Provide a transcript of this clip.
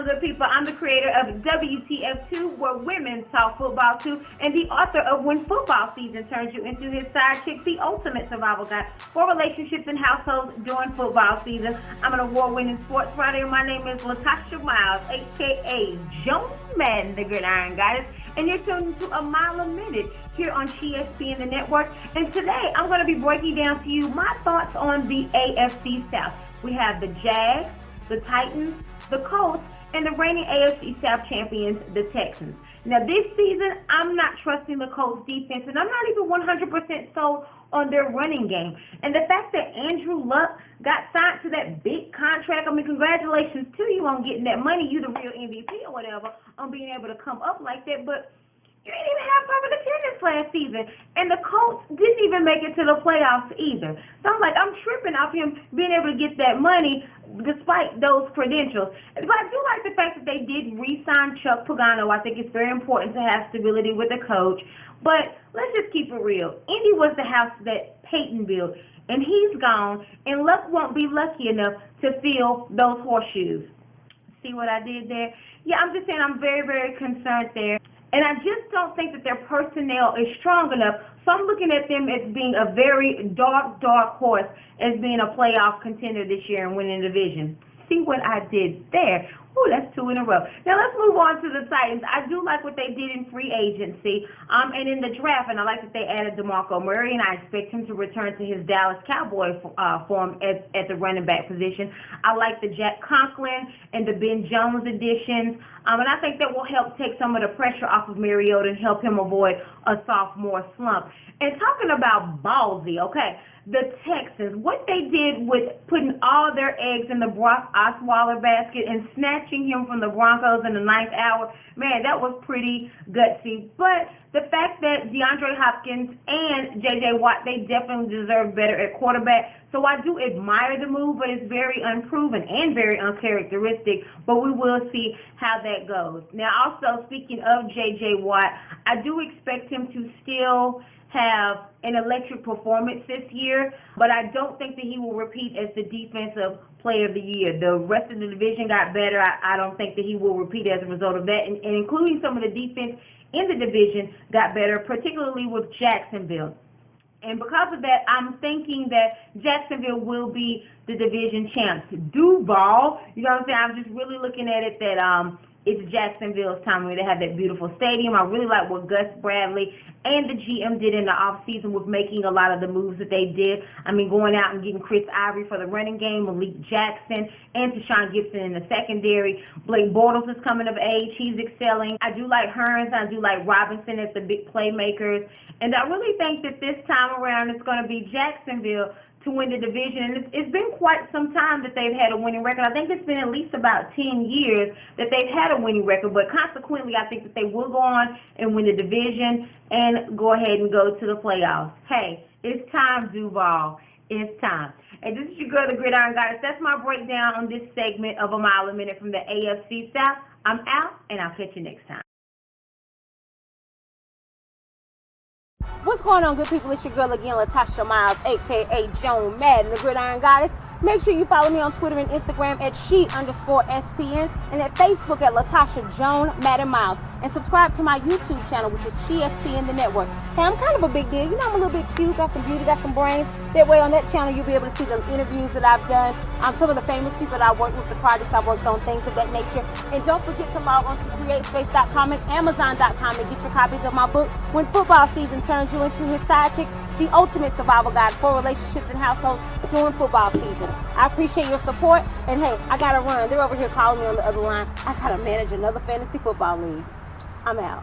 on, good people? I'm the creator of WTF2, where women talk football too, and the author of When Football Season Turns You Into His Side Chick, the ultimate survival guide for relationships and households during football season. I'm an award-winning sports writer. My name is Latasha Miles, a.k.a. Joan, Madden, the Gridiron Goddess, and you're tuned to A Mile a Minute here on SheSPN, the network. And today, I'm going to be breaking down to you my thoughts on the AFC South. We have the Jags, the Titans, the Colts, and the reigning AFC South champions, the Texans. Now, this season, I'm not trusting the Colts defense, and I'm not even 100% sold on their running game. And the fact that Andrew Luck got signed to that big contract, I mean, congratulations to you on getting that money. You the real MVP or whatever, on being able to come up like that. But you didn't even have perfect attendance last season. And the Colts didn't even make it to the playoffs either. So I'm tripping off him being able to get that money despite those credentials. But I do like the fact that they did re-sign Chuck Pagano. I think it's very important to have stability with the coach. But let's just keep it real. Indy was the house that Peyton built, and he's gone, and Luck won't be lucky enough to fill those horseshoes. See what I did there? Yeah, I'm just saying I'm very, very concerned there. And I just don't think that their personnel is strong enough. So I'm looking at them as being a very dark horse, as being a playoff contender this year and winning the division. See what I did there? Ooh, that's 2 in a row. Now let's move on to the Titans. I do like what they did in free agency and in the draft, and I like that they added DeMarco Murray, and I expect him to return to his Dallas Cowboy form at the running back position. I like the Jack Conklin and the Ben Jones additions, and I think that will help take some of the pressure off of Mariota and help him avoid a sophomore slump. And talking about ballsy, okay, the Texans, what they did with putting all their eggs in the Brock Osweiler basket and snatching him from the Broncos in the 9th hour, man, that was pretty gutsy. But the fact that DeAndre Hopkins and J.J. Watt, they definitely deserve better at quarterback. So I do admire the move, but it's very unproven and very uncharacteristic. But we will see how that goes. Now, also, speaking of J.J. Watt, I do expect him to still have an electric performance this year, but I don't think that he will repeat as the defensive player of the year. The rest of the division got better. I don't think that he will repeat as a result of that, and including some of the defense in the division got better, particularly with Jacksonville. And because of that, I'm thinking that Jacksonville will be the division champs. Duval, you know what I'm saying? I'm just really looking at it that it's Jacksonville's time where they have that beautiful stadium. I really like what Gus Bradley and the GM did in the offseason with making a lot of the moves that they did. I mean, going out and getting Chris Ivory for the running game, Malik Jackson, and Tashawn Gibson in the secondary. Blake Bortles is coming of age. He's excelling. I do like Hearns. I do like Robinson as the big playmakers. And I really think that this time around it's going to be Jacksonville to win the division. And it's been quite some time that they've had a winning record. I think it's been at least about 10 years that they've had a winning record, but consequently I think that they will go on and win the division and go ahead and go to the playoffs. Hey, it's time, Duval. It's time. And this is your girl, the Gridiron Goddess. That's my breakdown on this segment of A Mile a Minute from the AFC South. I'm out, and I'll catch you next time. What's going on, good people? It's your girl again, Latasha Miles, a.k.a. Joan Madden, the Gridiron Goddess. Make sure you follow me on Twitter and Instagram at SheSPN and at Facebook at Latasha Joan Madden Miles. And subscribe to my YouTube channel, which is SheSPN, the network. Hey, I'm kind of a big deal. You know, I'm a little bit cute, got some beauty, got some brains. That way on that channel, you'll be able to see the interviews that I've done, some of the famous people that I worked with, the projects I worked on, things of that nature. And don't forget to log on to CreateSpace.com and Amazon.com and get your copies of my book, When Football Season Turns You Into His Side Chick, the ultimate survival guide for relationships and households during football season. I appreciate your support, and hey, I gotta run. They're over here calling me on the other line. I gotta manage another fantasy football league. I'm out.